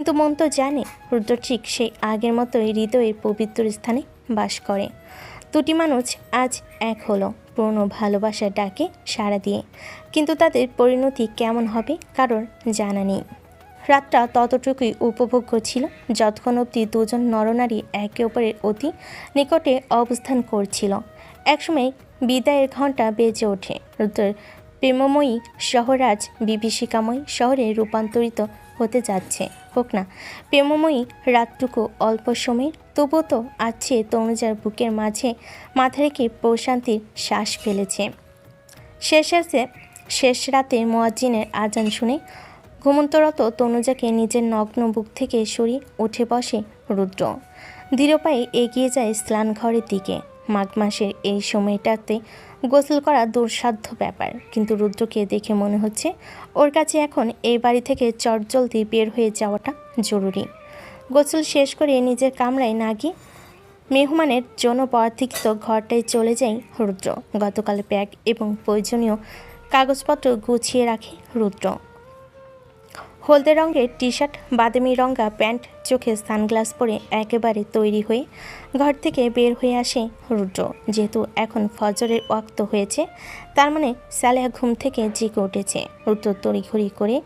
কিন্তু মন তো জানে রুদ্র ঠিক সেই আগের মতোই হৃদয়ের পবিত্র স্থানে বাস করে। দুটি মানুষ আজ এক হলো পুরনো ভালোবাসার ডাকে সাড়া দিয়ে, কিন্তু তাদের পরিণতি কেমন হবে কারোর জানা নেই। রাতটা ততটুকুই উপভোগ্য ছিল যতক্ষণ অবধি দুজন নরনারী একে অপরের অতি নিকটে অবস্থান করছিল। একসময় বিদায়ের ঘণ্টা বেজে ওঠে। রুদ্রের প্রেমময়ী শহরাজ বিভীষিকাময় শহরে রূপান্তরিত হতে যাচ্ছে। হোক না প্রেমময়ী রাতটুকু অল্প সময়ের, তবুও তো আছে তনুজার বুকের মাঝে মাথা রেখে প্রশান্তির শ্বাস ফেলেছে। শেষ রাতে মুয়াজ্জিনের আজান শুনে ঘুমন্তরত তনুজাকে নিজের নগ্ন বুক থেকে সরিয়ে উঠে বসে রুদ্র। ধীর পায়ে এগিয়ে যায় স্নান ঘরের দিকে। মাঘ মাসের এই সময়টাতে গোসল করা দুঃসাধ্য ব্যাপার, কিন্তু রুদ্রকে দেখে মনে হচ্ছে ওর কাছে এখন এই বাড়ি থেকে চটজলদি বের হয়ে যাওয়াটা জরুরি। গোসল শেষ করে নিজের কামরায় না গিয়ে মেহমানের জন্য বরাদ্দকৃত ঘরটায় চলে যায় রুদ্র। গতকাল ব্যাগ এবং প্রয়োজনীয় কাগজপত্র গুছিয়ে রাখে রুদ্র। হলদে রঙের টি শার্ট, বাদামি রঙা প্যান্ট, চোখে সানগ্লাস পরে একেবারে তৈরি হয়ে ঘর থেকে বের হয়ে আসে রুদ্র। যেহেতু এখন ফজরের ওয়াক্ত হয়েছে, তার মানে সালেহা ঘুম থেকে জেগে উঠেছে। রুদ্র তড়িঘড়ি করে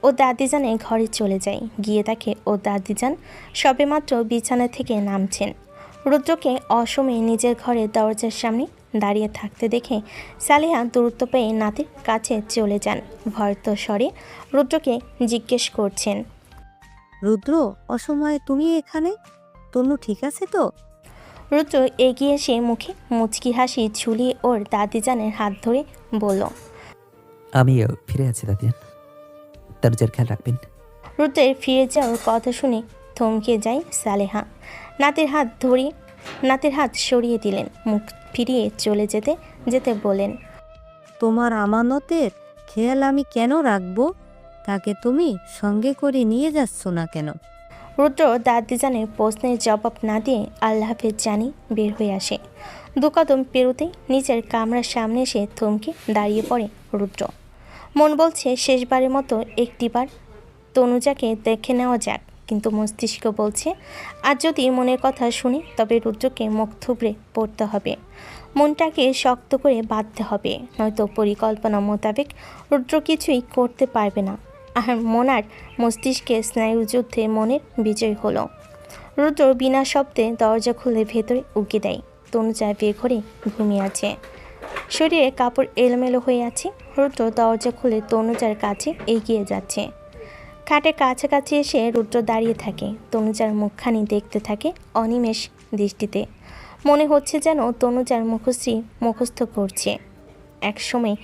ও দাদিজানের ঘরে চলে যায়। গিয়ে দেখে ও দাদিজান সবেমাত্র বিছানা থেকে নামছেন। রুদ্রকে অসময়ে নিজের ঘরের দরজার সামনে দাঁড়িয়ে থাকতে দেখে সালেহা দূরত্ব পেয়ে নাতির কাছে চলে যান। ভয়ত স্বরে রুদ্রকে জিজ্ঞেস করছেন, রুদ্র, অসময়ে তুমি এখানে? তনু ঠিক আছে তো? রুদ্র এগিয়ে এসে মুখে মুচকি হাসি ঝুলিয়ে ওর দাদিজানের হাত ধরে বলল, আমিও ফিরে আছি দাদিজান, দরজার খেয়াল রাখবেন। রুদ্রের ফিরে যাওয়ার কথা শুনে থমকে যায় সালেহা। নাতির হাত সরিয়ে দিলেন। মুখ ফিরিয়ে চলে যেতে যেতে বলেন, তোমার আমানতের খেয়াল আমি কেন রাখবো? তাকে তুমি সঙ্গে করে নিয়ে যাচ্ছ না কেন? রুদ্র দাদিজানের প্রশ্নের জবাব না দিয়ে আল্লাহ হাফেজ জানি বের হয়ে আসে। দু কদম পেরোতেই নিজের কামরার সামনে এসে থমকে দাঁড়িয়ে পড়ে রুদ্র। মন বলছে শেষবারের মতো একটিবার তনুজাকে দেখে নেওয়া যাক, কিন্তু মস্তিষ্ক বলছে আজ যদি মনের কথা শুনি তবে রুদ্রকে মুখ থুবড়ে পড়তে হবে, মনটাকে শক্ত করে বাঁধতে হবে, নয়তো পরিকল্পনা মোতাবেক রুদ্র কিছুই করতে পারবে না। আর মন আর মস্তিষ্কে স্নায়ুযুদ্ধে মনের বিজয় হলো। রুদ্র বিনা শব্দে দরজা খুলে ভেতরে উকি দেয়। তনুজা বেঘরে ঘুমিয়ে আছে, শরীরে কাপড় এলোমেলো হয়ে আছে। রুদ্র দরজা খুলে তনুজার কাছে এগিয়ে যাচ্ছে। খাটের কাছাকাছি এসে রুদ্র দাঁড়িয়ে থাকে। তনুজার মুখখানি দেখতে থাকে অনিমেষ দৃষ্টিতে। মনে হচ্ছে যেন তনুজার মুখশ্রী মুখস্থ করছে। একসময়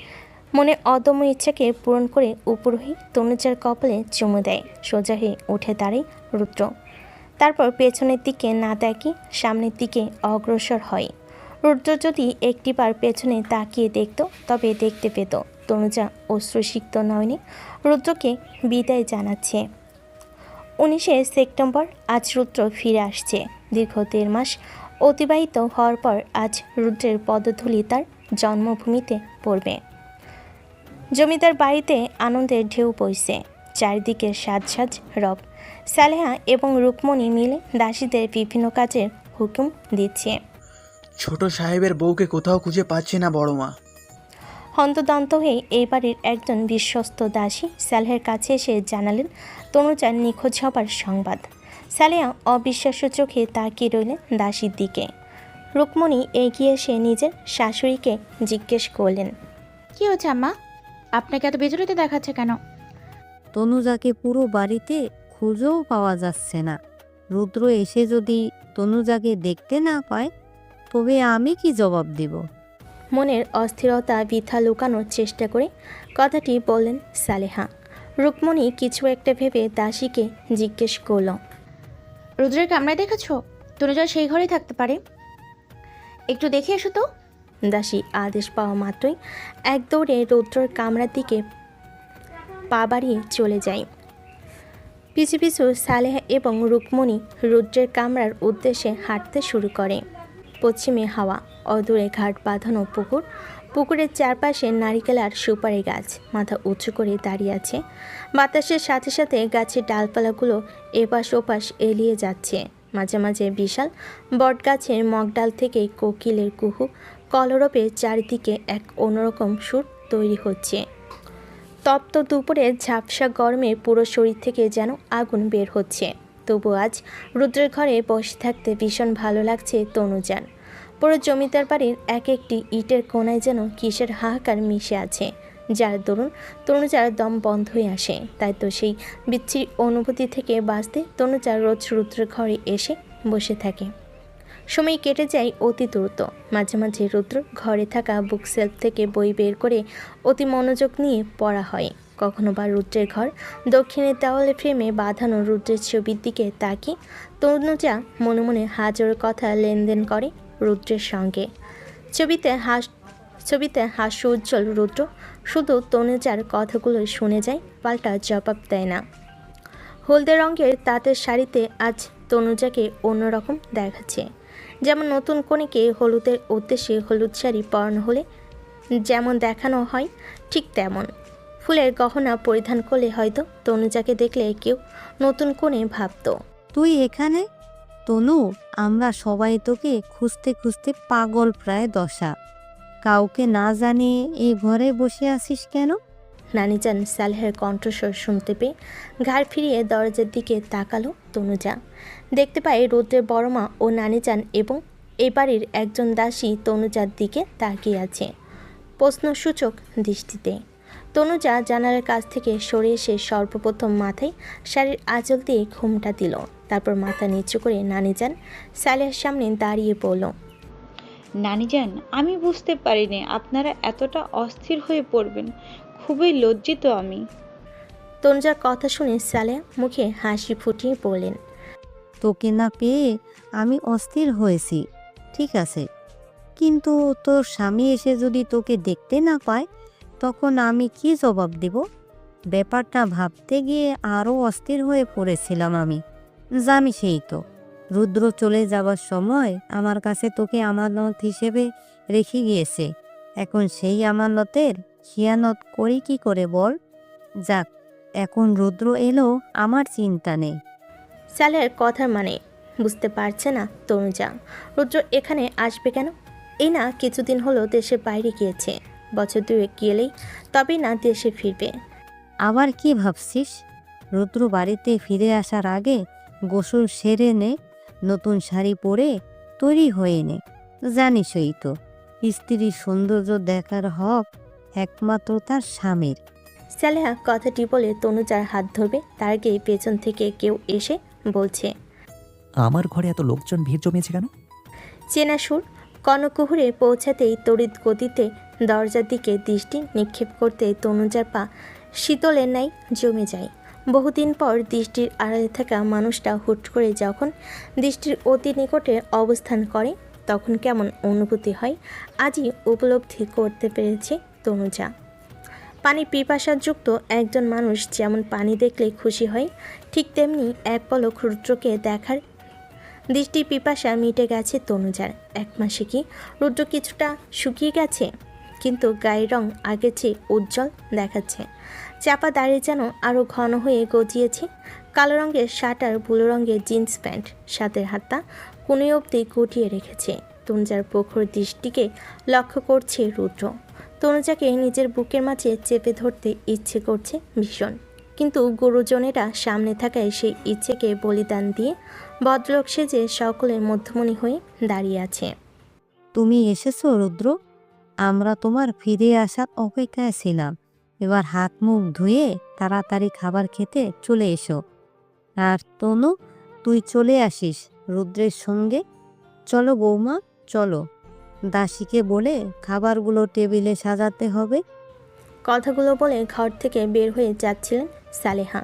মনে অদম্য ইচ্ছাকে পূরণ করে উপর হয়ে তনুজার কপালে চুমু দেয়। সোজা হয়ে উঠে দাঁড়ায় রুদ্র। তারপর পেছনের দিকে না তাকিয়ে সামনের দিকে অগ্রসর হয়। রুদ্র যদি একটিবার পেছনে তাকিয়ে দেখত তবে দেখতে পেত তনুজা অশ্রুসিক্ত নয়নে রুদ্রকে বিদায় জানাচ্ছে। 19শে সেপ্টেম্বর আজ রুদ্র ফিরে আসছে। দীর্ঘ 1.5 মাস অতিবাহিত হওয়ার পর আজ রুদ্রের পদধূলি তার জন্মভূমিতে পড়বে। জমিদার বাড়িতে আনন্দের ঢেউ বইছে। চারিদিকে সাজ রব। সালেহা এবং রুকমণি মিলে দাসীদের বিভিন্ন কাজের হুকুম দিচ্ছে। ছোট সাহেবের বউকে কোথাও খুঁজে পাচ্ছি না বড় মা। হন্তদন্ত হয়ে এই বাড়ির একজন বিশ্বস্ত দাসী সালেহের কাছে এসে জানালেন তনুজার নিখোঁজ হবার সংবাদ। সালেহা অবিশ্বাস্য চোখে তাকিয়ে রইলেন দাসীর দিকে। রুকমণি এগিয়ে এসে নিজের শাশুড়িকে জিজ্ঞেস করলেন, কি হচ্ছে আম্মা? আপনাকে এত বিচলিত দেখাচ্ছে কেন? তনুজাকে পুরো বাড়িতে খুঁজেও পাওয়া যাচ্ছে না। রুদ্র এসে যদি তনুজাকে দেখতে না পায় তবে আমি কি জবাব দেব? মনের অস্থিরতা বৃথা লুকানোর চেষ্টা করে কথাটি বললেন সালেহা। রুকমণি কিছু একটা ভেবে দাসীকে জিজ্ঞেস করল, রুদ্রের কামরায় দেখেছ? তনুজা সেই ঘরেই থাকতে পারে, একটু দেখে এসো তো। দাসী আদেশ পাওয়া মাত্রই এক দৌড়ে রুদ্রর কামরার দিকে পা বাড়িয়ে চলে যায়। পিছু পিছু সালেহা এবং রুকমণি রুদ্রের কামরার উদ্দেশ্যে হাঁটতে শুরু করে। পশ্চিমে হাওয়া, অদূরে ঘাট বাঁধানো পুকুর, পুকুরের চারপাশে নারিকেল আর সুপারি গাছ মাথা উঁচু করে দাঁড়িয়ে আছে। বাতাসের সাথে সাথে গাছের ডালপালাগুলো এপাশ ওপাশ এলিয়ে যাচ্ছে। মাঝে মাঝে বিশাল বটগাছের মগডাল থেকে কোকিলের কুহু কলরবে চারিদিকে এক অন্যরকম সুর তৈরি হচ্ছে। তপ্ত দুপুরে ঝাপসা গরমে পুরো শরীর থেকে যেন আগুন বের হচ্ছে। তবু আজ রুদ্রের ঘরে বসে থাকতে ভীষণ ভালো লাগছে তনুজার। পুরো জমিদার বাড়ির এক একটি ইটের কোণায় যেন কিসের হাহাকার মিশে আছে, যার দরুন তনুজার দম বন্ধ হয়ে আসে। তাই তো সেই বিচ্ছিরি অনুভূতি থেকে বাঁচতে তনুজা রোজ রুদ্রের ঘরে এসে বসে থাকে। সময় কেটে যায় অতি দ্রুত। মাঝে মাঝে রুদ্র ঘরে থাকা বুক সেলফ থেকে বই বের করে অতি মনোযোগ নিয়ে পড়া হয়। কখনো বা রুদ্রের ঘর দক্ষিণের দেওয়ালে ফ্রেমে বাঁধানো রুদ্রের ছবির দিকে তাকিয়ে তনুজা মনে মনে হাজার কথা লেনদেন করে রুদ্রের সঙ্গে। ছবিতে হাস্য উজ্জ্বল রুদ্র শুধু তনুজার কথাগুলো শুনে যায়, পাল্টা জবাব দেয় না। হলদে রঙের তাঁতের শাড়িতে আজ তনুজাকে অন্যরকম দেখাচ্ছে। যেমন নতুন কনেকে হলুদের উদ্দেশ্যে হলুদ শাড়ি পরানো হলে যেমন দেখানো হয়, ঠিক তেমন ফুলের গহনা পরিধান করলে হয়তো তনুজাকে দেখলে কেউ নতুন কনে ভাবত। তুই এখানে? তনু, আমরা সবাই তোকে খুঁজতে খুঁজতে পাগল প্রায় দশা। কাউকে না জানিয়ে এই ঘরে বসে আছিস কেন? নানিজান সালেহের কণ্ঠস্বর শুনতে পেয়ে ঘাড় ফিরিয়ে দরজার দিকে তাকালো তনুজা। দেখতে পায় রুদ্রের বড়মা ও নানিজান এবং এ বাড়ির একজন দাসী তনুজার দিকে তাকিয়ে আছে প্রশ্নসূচক দৃষ্টিতে। তনুজা জানালার কাছ থেকে সরে এসে সর্বপ্রথম মাথায় শাড়ির আঁচল দিয়ে ঘুমটা দিল। তারপর মাথা নিচু করে নানিজান সালেহের সামনে দাঁড়িয়ে পড়ল। নানিজান, আমি বুঝতে পারিনি আপনারা এতটা অস্থির হয়ে পড়বেন। খুবই লজ্জিত আমি। তনুজার কথা শুনে সালেহা মুখে হাসি ফুটিয়ে বললেন, তোকে না পেয়ে আমি অস্থির হয়েছি, ঠিক আছে, কিন্তু তোর স্বামী এসে যদি তোকে দেখতে না পায় তখন আমি কি জবাব দেব? ব্যাপারটা ভাবতে গিয়ে আরও অস্থির হয়ে পড়েছিলাম আমি। জানিসই তো, রুদ্র চলে যাবার সময় আমার কাছে তোকে আমানত হিসেবে রেখে গিয়েছে। এখন সেই আমানতের খিয়ানত করি কি করে বল? যাক, এখন রুদ্র এলো, আমার চিন্তা নেই। সালেহের কথার মানে বুঝতে পারছে না তনুজা। রুদ্র এখানে আসবে কেন? এই না কিছুদিন হলো দেশের বাইরে গিয়েছে, বছর দুয়েক গেলেই তবেই না দেশে ফিরবে। আবার কি ভাবছিস? রুদ্র বাড়িতে ফিরে আসার আগে গোসল সেরে নে, নতুন শাড়ি পরে তৈরি হয়ে নে। জানিসই তো, স্ত্রীর সৌন্দর্য দেখার হক একমাত্র তার স্বামীর। সালেহা কথাটি বলে তনুজার হাত ধরবে, তার আগে পেছন থেকে কেউ এসে বলছে, আমার ঘরে এত লোকজন ভিড় জমিয়েছে কেন? চেনা সুর কনকুহুরে পৌঁছাতেই তড়িৎ গতিতে দরজার দিকে দৃষ্টি নিক্ষেপ করতে তনুজার পা শীতলের ন্যায় জমে যায়। বহুদিন পর দৃষ্টির আড়ালে থাকা মানুষটা হুট করে যখন দৃষ্টির অতি নিকটে অবস্থান করে তখন কেমন অনুভূতি হয় আজই উপলব্ধি করতে পেরেছে তনুজা। পানি পিপাসাযুক্ত একজন মানুষ যেমন পানি দেখলে খুশি হয়, ঠিক তেমনি এক পলক রুদ্রকে দেখার দৃষ্টি পিপাসা মিটে গেছে তনুজার। এক মাসে কি রুদ্র কিছুটা শুকিয়ে গেছে, কিন্তু গায়ের রং আগের চেয়ে উজ্জ্বল দেখাচ্ছে। চাপা দাড়ি যেন আরও ঘন হয়ে গজিয়েছে। কালো রঙের শার্ট আর বুলো রঙের জিন্স প্যান্ট, সাথের হাতটা কোণে অবধি গুটিয়ে রেখেছে। তনুজার প্রখর দৃষ্টিকে লক্ষ্য করছে রুদ্র। তনুজাকে নিজের বুকের মাঝে চেপে ধরতে ইচ্ছে করছে ভীষণ, কিন্তু গুরুজনেরা সামনে থাকায় সেই ইচ্ছেকে বলিদান দিয়ে ভদ্রলোক সেজে সকলের মধ্যমণি হয়ে দাঁড়িয়ে আছে। তুমি এসেছো রুদ্র, আমরা তোমার ফিরে আসার অপেক্ষায় ছিলাম। এবার হাত মুখ ধুয়ে তাড়াতাড়ি খাবার খেতে চলে এসো। আর তনু, তুই চলে আসিস রুদ্রের সঙ্গে। চলো বৌমা, চলো। দাসীকে বলে খাবারগুলো টেবিলে সাজাতে হবে। কথাগুলো বলে ঘর থেকে বের হয়ে যাচ্ছিলেন সালেহা।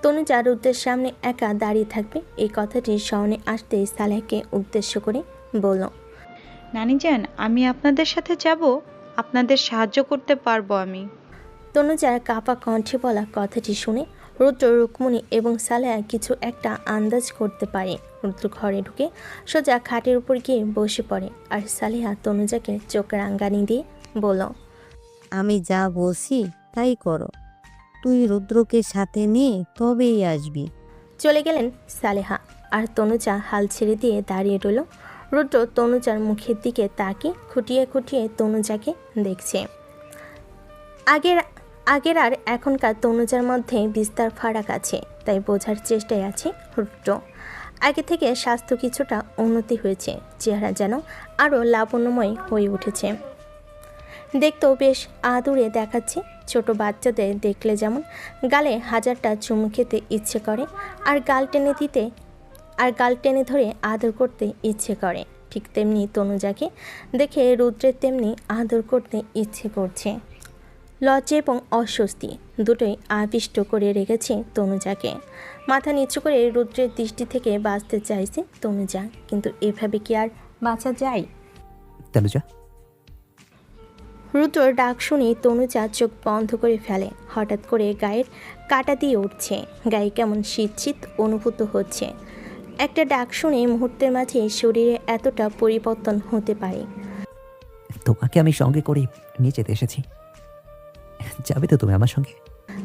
তনুজা রুদ্রের সামনে একা দাঁড়িয়ে থাকবে এই কথাটি স্মরণে আসতেই সালেহাকে উদ্দেশ্য করে বলল, নানিজান, আমি আপনাদের সাথে যাব, আপনাদের সাহায্য করতে পারবো আমি। তনুজার কাপা কণ্ঠে বলা কথাটি শুনে রুদ্র, রুকমণি এবং সালেহা কিছু একটা আন্দাজ করতে পারে। রুদ্র ঘরে ঢুকে সোজা খাটের উপর গিয়ে বসে পড়ে, আর সালেহা তনুজাকে চোখ রাঙ্গানি দিয়ে বলল, আমি যা বলছি তাই করো। তুই রুদ্রকে সাথে নিয়ে তবেই আসবি। চলে গেলেন সালেহা। আর তনুজা হাল ছেড়ে দিয়ে দাঁড়িয়ে রইল। রুদ্র তনুজার মুখের দিকে তাকিয়ে খুঁটিয়ে খুঁটিয়ে তনুজাকে দেখছে। আগের আগের আর এখনকার তনুজার মধ্যে বিস্তার ফারাক আছে, তাই বোঝার চেষ্টায় আছে রুদ্র। আগে থেকে স্বাস্থ্য কিছুটা উন্নতি হয়েছে, চেহারা যেন আরও লাবণ্যময় হয়ে উঠেছে। দেখতেও বেশ আদুরে দেখাচ্ছে। ছোট বাচ্চাদের দেখলে যেমন গালে হাজারটা চুমু খেতে ইচ্ছে করে আর গাল টেনে ধরে আদর করতে ইচ্ছে করে, ঠিক তেমনি তনুজাকে দেখে রুদ্রের তেমনি আদর করতে ইচ্ছে করছে। লজ্জা এবং অস্বস্তি দুটোই আবিষ্ট করে রেখেছে তনুজাকে। মাথা নিচু করে রুদ্রের দৃষ্টি থেকে বাঁচতে চাইছে তনুজা, কিন্তু এভাবে কি আর বাঁচা যায়? তনুজা, রুদ্রর ডাক শুনে তনুজা চোখ বন্ধ করে ফেলে। হঠাৎ করে গায়ের কাটা দিয়ে উঠছে, গায়ে কেমন শীত শীত অনুভূত হচ্ছে। একটা ডাক শুনে মুহূর্তের মাঝে শরীরে এতটা পরিবর্তন হতে পারে। তোমাকে আমি সঙ্গে করে নিয়ে যেতে এসেছি। যাবে তো তুমি আমার সঙ্গে?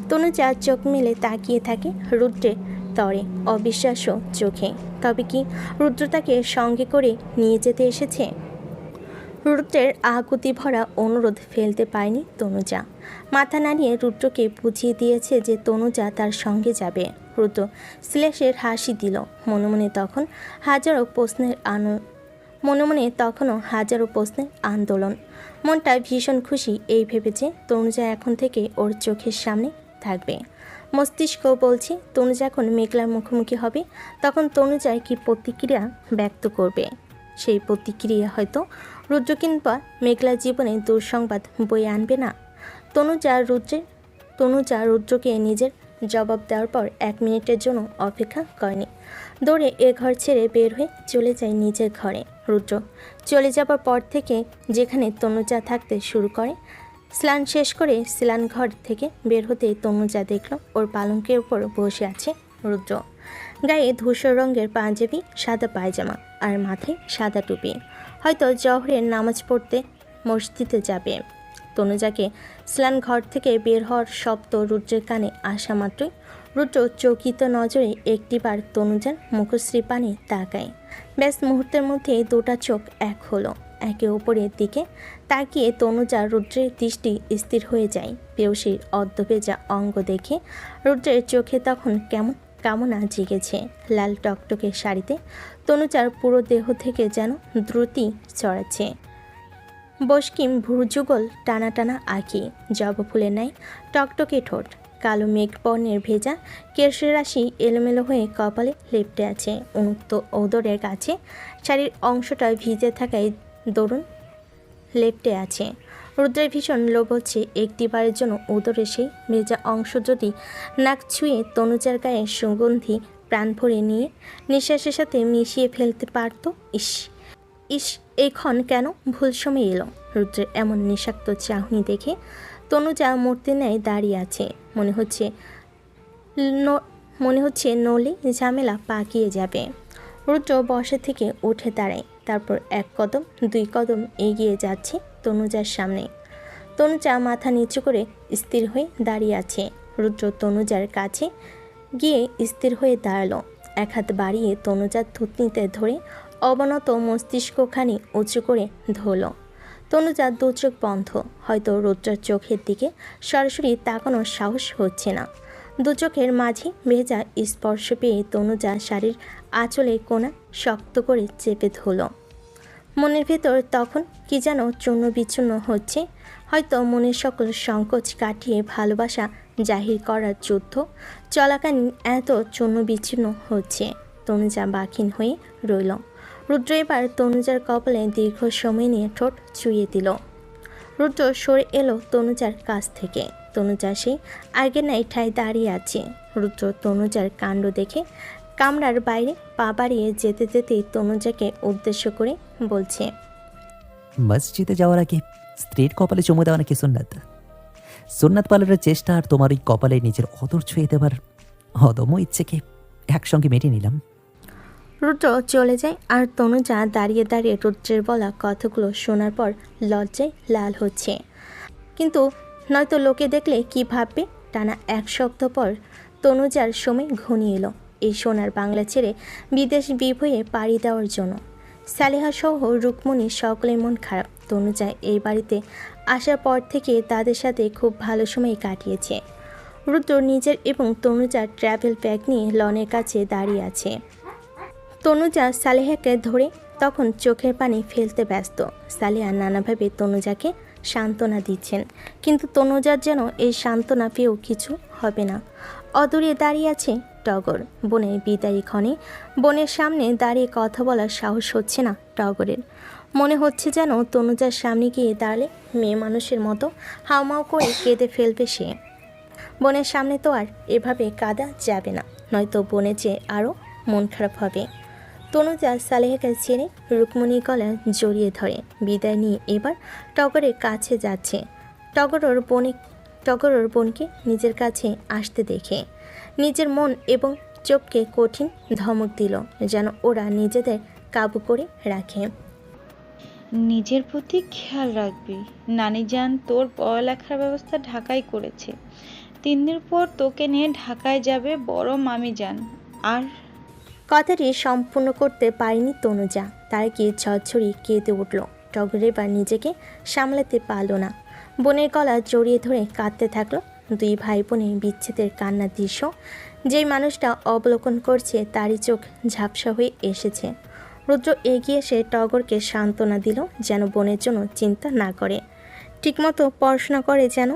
তনুজা চোখ মেলে তাকিয়ে থাকে রুদ্রের তরে অবিশ্বাস্য চোখে। তবে কি রুদ্র তাকে সঙ্গে করে নিয়ে যেতে এসেছে? রুদ্রের আকুতি ভরা অনুরোধ ফেলতে পায়নি তনুজা। মাথা নাড়িয়ে রুদ্রকে বুঝিয়ে দিয়েছে যে তনুজা তার সঙ্গে যাবে। রুদ্র শ্লেষের হাসি দিল। মনে মনে তখনও হাজারো প্রশ্নের আন্দোলন। মনটা ভীষণ খুশি এই ভেবেছে তনুজা এখন থেকে ওর চোখের সামনে থাকবে। মস্তিষ্ক বলছে তনুজা এখন মেঘলার মুখোমুখি হবে, তখন তনুজায় কি প্রতিক্রিয়া ব্যক্ত করবে। সেই প্রতিক্রিয়া হয়তো রুদ্র কিংবা মেঘলা জীবনে দুঃসংবাদ বয়ে আনবে না। তনুজা রুদ্রকে নিজের জবাব দেওয়ার পর 1 মিনিটের জন্য অপেক্ষা করেনি। দৌড়ে এ ঘর ছেড়ে বের হয়ে চলে যায় নিজের ঘরে। রুদ্র চলে যাবার পর থেকে যেখানে তনুজা থাকতে শুরু করে, স্নান শেষ করে স্নান ঘর থেকে বের হতেই তনুজা দেখল ওর পালঙ্কের উপর বসে আছে রুদ্র। গায়ে ধূসর রঙের পাঞ্জাবি, সাদা পায়জামা আর মাথায় সাদা টুপি। হয়তো জহরের নামাজ পড়তে মসজিদে যাবে। তনুজাকে স্নান ঘর থেকে বের হওয়ার শব্দ রুদ্রের কানে আসা মাত্রই রুদ্র চকিত নজরে একটিবার তনুজার মুখশ্রী পানে তাকায়। ব্যাস মুহূর্তের মধ্যে দুটা চোখ এক হলো। একে অপরের দিকে তাকিয়ে তনুজা রুদ্রের দৃষ্টি স্থির হয়ে যায়। পেয়সীর অর্ধভেজা অঙ্গ দেখে রুদ্রের চোখে তখন কেমন কামনা জেগেছে। লাল টকটকে শাড়িতে তনুজার পুরো দেহ থেকে যেন দ্রুতি চড়াচ্ছে। বস্কিম ভুরযুগল টানা টানা আঁকি, জবা ফুলের ন্যায় টকটকে ঠোঁট, কালো মেঘ বর্ণের ভেজা কেশের রাশি এলোমেলো হয়ে কপালে লেপ্টে আছে। উন্মুক্ত ওদরের কাছে শাড়ির অংশটা ভিজে থাকায় দরুন লেপ্টে আছে। রুদ্রের ভীষণ লোভ হচ্ছে একটিবারের জন্য উদরের সেই ভেজা অংশ যদি নাক ছুঁয়ে তনুজার গায়ে সুগন্ধি প্রাণ ভরে নিয়ে নিঃশ্বাসের সাথে মিশিয়ে ফেলতে পারত। ইস এখন কেন ভুল সময় এলো। রুদ্রের এমন নিঃস্বার্থ চাহনি দেখে তনুজা মূর্তি ন্যায় দাঁড়িয়ে আছে। মনে হচ্ছে নলে ঝামেলা পাকিয়ে যাবে। রুদ্র বসা থেকে উঠে দাঁড়ায়, তারপর 1 কদম 2 কদম এগিয়ে যাচ্ছে তনুজার সামনে। তনুজা মাথা নিচু করে স্থির হয়ে দাঁড়িয়ে আছে। রুদ্র তনুজার কাছে গিয়ে স্থির হয়ে দাঁড়ালো। 1 হাত বাড়িয়ে তনুজার থুতনিতে ধরে অবনত মস্তিষ্কখানি উঁচু করে ধরল। তনুজার 2 চোখ বন্ধ। হয়তো রুদ্রের চোখের দিকে সরাসরি তাকানোর সাহস হচ্ছে না। 2 চোখের মাঝে ভেজা স্পর্শ পেয়ে তনুজা শাড়ির আঁচলের কোণা শক্ত করে চেপে ধরল। মনের ভেতর তখন কি যেন চূর্ণ বিচূর্ণ হচ্ছে। হয়তো মনের সকল সংকোচ কাটিয়ে ভালোবাসা জাহির করার যুদ্ধ চলাকালীন এত চূর্ণ বিচূর্ণ হচ্ছে। তনুজা বাখিন হয়ে রইল। রুদ্র এবার তনুজার কপালে দীর্ঘ সময় নিয়ে ঠোঁট চুইয়ে দিল। রুদ্র সরে এলো তনুজার কাছ থেকে। তনুজা সেই আগের নাই ঠায় দাঁড়িয়ে আছে। রুদ্র তনুজার কাণ্ড দেখে কামরার বাইরে পা বাড়িয়ে যেতে যেতেই তনুজাকে উদ্দেশ্য করে বলছে, মসজিদে যাওয়ার আগে স্ত্রীর কপালে চুমু দেওয়া নাকি সুন্নাত? সুন্নাত পালনের চেষ্টা আর তোমার ওই কপালে নিজের অদর ছুঁয়ে দেবার অদম্য ইচ্ছেকে একসঙ্গে মেটে নিলাম। রুদ্র চলে যায় আর তনুজা দাঁড়িয়ে দাঁড়িয়ে রুদ্রের বলা কথাগুলো শোনার পর লজ্জায় লাল হচ্ছে। কিন্তু নয়তো লোকে দেখলে কি ভাববে। টানা 1 সপ্তাহ পর তনুজার সময় ঘনিয়ে এলো এই সোনার বাংলা ছেড়ে বিদেশ বিভয়ে পাড়ি দেওয়ার জন্য। সালেহা সহ রুকমণি সকলের মন খারাপ। তনুজা এই বাড়িতে আসার পর থেকে তাদের সাথে খুব ভালো সময় কাটিয়েছে। রুদ্র নিজের এবং তনুজার ট্রাভেল ব্যাগ নিয়ে লনের কাছে দাঁড়িয়ে আছে। তনুজা সালেহাকে ধরে তখন চোখের পানি ফেলতে ব্যস্ত। সালেহা নানাভাবে তনুজাকে সান্ত্বনা দিচ্ছেন, কিন্তু তনুজার যেন এই সান্ত্বনা পেয়েও কিছু হবে না। অদূরে দাঁড়িয়ে আছে টগর। বোনের বিদায়ী ক্ষণে বোনের সামনে দাঁড়িয়ে কথা বলার সাহস হচ্ছে না টগরের। মনে হচ্ছে যেন তনুজার সামনে গিয়ে দাঁড়ালে মেয়ে মানুষের মতো হাউমাউ করে কেঁদে ফেলবে সে। বোনের সামনে তো আর এভাবে কাঁদা যাবে না, নয়তো বোনের চেয়ে আরও মন খারাপ হবে। তনুজা সালেহাকে ছেড়ে রুকমণির গলা জড়িয়ে ধরে বিদায় নিয়ে এবার টগরের কাছে যাচ্ছে। টগর ওর বোনকে নিজের কাছে আসতে দেখে নিজের মন এবং চোখকে কঠিন ধমক দিল, যেন ওরা নিজেদের কাবু করে রাখে। নিজের প্রতি খেয়াল রাখবি। নানিজান তোর পড়ালেখার ব্যবস্থা ঢাকায় করেছে। 3 দিন পর তোকে নিয়ে ঢাকায় যাবে বড় মামি যান। আর কথাটি সম্পূর্ণ করতে পারেনি তনুজা, তার কি ঝরঝরি কেঁদে উঠল। টগর এবার নিজেকে সামলাতে পারল না, বোনের গলা জড়িয়ে ধরে কাঁদতে থাকলো। 2 ভাই বোনের বিচ্ছেদের কান্নার দৃশ্য যেই মানুষটা অবলোকন করছে তারই চোখ ঝাপসা হয়ে এসেছে। রুদ্র এগিয়ে এসে টগরকে সান্ত্বনা দিল, যেন বোনের জন্য চিন্তা না করে, ঠিকমতো পড়াশোনা করে যেন।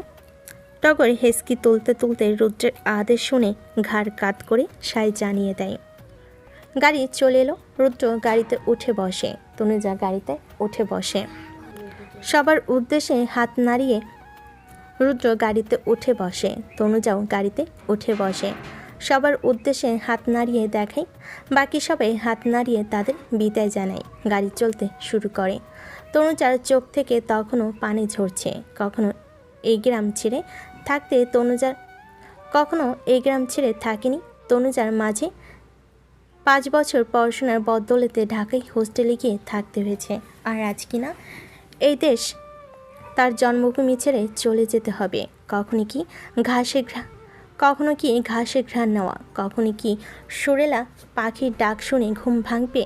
টগর হেসকি তুলতে তুলতে রুদ্রের আদেশ শুনে ঘাড় কাত করে সাই জানিয়ে দেয়। গাড়ি চলে এলো। রুদ্র গাড়িতে উঠে বসে, তনুজা গাড়িতে উঠে বসে। সবার উদ্দেশ্যে হাত নাড়িয়ে রুদ্র গাড়িতে উঠে বসে, তনুজাও গাড়িতে উঠে বসে। সবার উদ্দেশ্যে হাত নাড়িয়ে দেখায়, বাকি সবাই হাত নাড়িয়ে তাদের বিদায় জানায়। গাড়ি চলতে শুরু করে। তনুজার চোখ থেকে তখনও পানি ঝরছে। কখনো এই গ্রাম ছেড়ে থাকেনি তনুজার মাঝে 5 বছর পড়াশোনার বদৌলতে ঢাকায় হোস্টেলে গিয়ে থাকতে হয়েছে। আর আজ কিনা এই দেশ তার জন্মভূমি ছেড়ে চলে যেতে হবে। কখনো কি ঘাসের ঘ্রাণ নেওয়া, কখনো কি সুরেলা পাখির ডাক শুনে ঘুম ভাঙবে,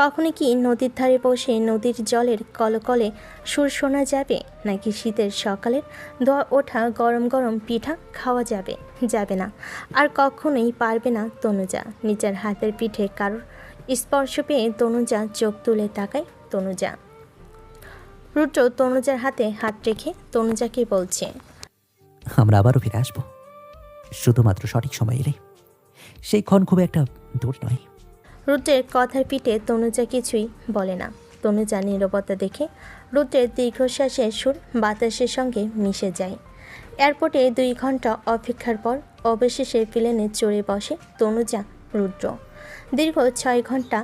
কখনো কি নদীর ধারে বসে নদীর জলের কলকলে সুর শোনা যাবে, নাকি শীতের সকালের ধোয়া ওঠা গরম গরম পিঠা খাওয়া যাবে না। আর কখনোই পারবে না তনুজা। নিজের হাতের পিঠে কারোর স্পর্শ পেয়ে তনুজা চোখ তুলে তাকায়। রুদ্র তনুজার হাতে হাত রেখে তনুজাকে বলছে, আমরা আবারও ফিরে আসবো, শুধুমাত্র সঠিক সময় এলে। সেই ক্ষণ খুব একটা দূর নয়। রুদ্রের কথার পিঠে তনুজা কিছুই বলে না। তনুজা নীরবতা দেখে রুদ্রের দীর্ঘশ্বাসের সুর বাতাসের সঙ্গে মিশে যায়। এয়ারপোর্টে 2 ঘন্টা অপেক্ষার পর অবশেষে প্লেনে চড়ে বসে তনুজা রুদ্র। দীর্ঘ 6 ঘন্টা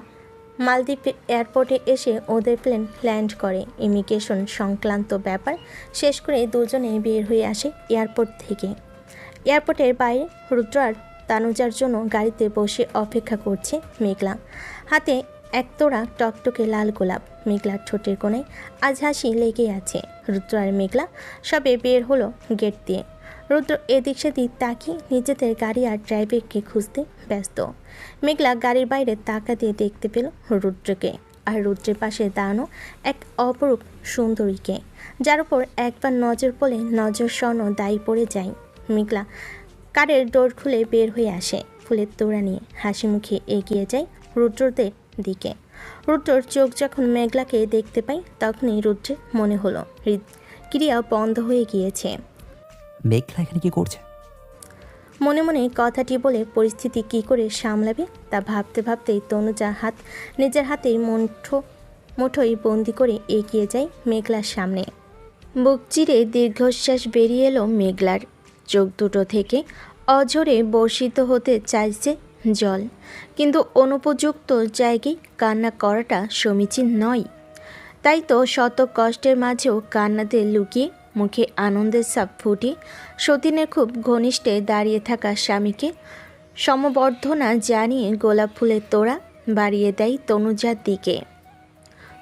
মালদ্বীপ এয়ারপোর্টে এসে ওদের প্লেন ল্যান্ড করে। ইমিগ্রেশন সংক্রান্ত ব্যাপার শেষ করে দুজনে বের হয়ে আসে এয়ারপোর্ট থেকে। এয়ারপোর্টের বাইরে রুদ্র আর তানুজার জন্য গাড়িতে বসে অপেক্ষা করছে মেঘলা। হাতে একতোড়া টকটকে লাল গোলাপ। মেঘলার ঠোঁটের কোণায় আজ হাসি লেগে আছে। রুদ্র আর মেঘলা সবে বের হলো গেট দিয়ে। রুদ্র এদিক সেদিক তাকিয়ে নিজেদের গাড়ি আর ড্রাইভারকে খুঁজতে ব্যস্ত। মেঘলা গাড়ির বাইরে তাকা দিয়ে দেখতে পেল রুদ্রকে, আর রুদ্রের পাশে দাঁড়ানো এক অপরূপ সুন্দরীকে, যার উপর একবার নজর পড়লে নজর স্বর্ণ দায়ী পড়ে যায়। মেঘলা কারের ডোর খুলে বের হয়ে আসে, ফুলের তোড়া নিয়ে হাসি মুখে এগিয়ে যায় রুদ্রদের দিকে। রুদ্রর চোখ যখন মেঘলাকে দেখতে পায় তখনই রুদ্রের মনে হলো হৃদক্রিয়া বন্ধ হয়ে গিয়েছে। মেঘলা এখানে কি করছে? মনে মনে কথাটি বলে পরিস্থিতি কী করে সামলাবে তা ভাবতে ভাবতেই তনুজা নিজের হাতেই মুঠোই বন্দি করে এগিয়ে যায় মেঘলার সামনে। বুক চিরে দীর্ঘশ্বাস বেরিয়ে এলো মেঘলার। চোখ দুটো থেকে অঝরে বর্ষিত হতে চাইছে জল, কিন্তু অনুপযুক্ত জায়গায় কান্না করাটা সমীচীন নয়। তাই তো শত কষ্টের মাঝেও কান্নাতে লুকিয়ে মুখে আনন্দের ছাপ ফুটে সতীনের খুব ঘনিষ্ঠে দাঁড়িয়ে থাকা স্বামীকে সমবর্ধনা জানিয়ে গোলাপ ফুলের তোড়া বাড়িয়ে দেয় তনুজার দিকে।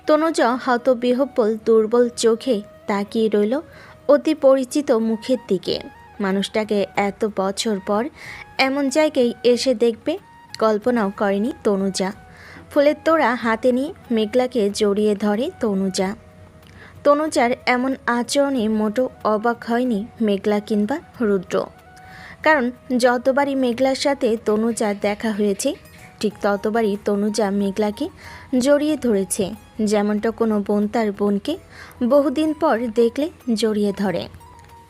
তনুজা হতবিহ্বল দুর্বল চোখে তাকিয়ে রইল অতি পরিচিত মুখের দিকে। মানুষটাকে এত বছর পর এমন জায়গায় এসে দেখবে কল্পনাও করেনি তনুজা। ফুলের তোড়া হাতে নিয়ে মেঘলাকে জড়িয়ে ধরে তনুজা। তনুজার এমন আচরণে মোটেও অবাক হয়নি মেঘলা কিংবা রুদ্র, কারণ যতবারই মেঘলার সাথে তনুজার দেখা হয়েছে ঠিক ততবারই তনুজা মেঘলাকে জড়িয়ে ধরেছে, যেমনটা কোনো বোন তার বোনকে বহুদিন পর দেখলে জড়িয়ে ধরে।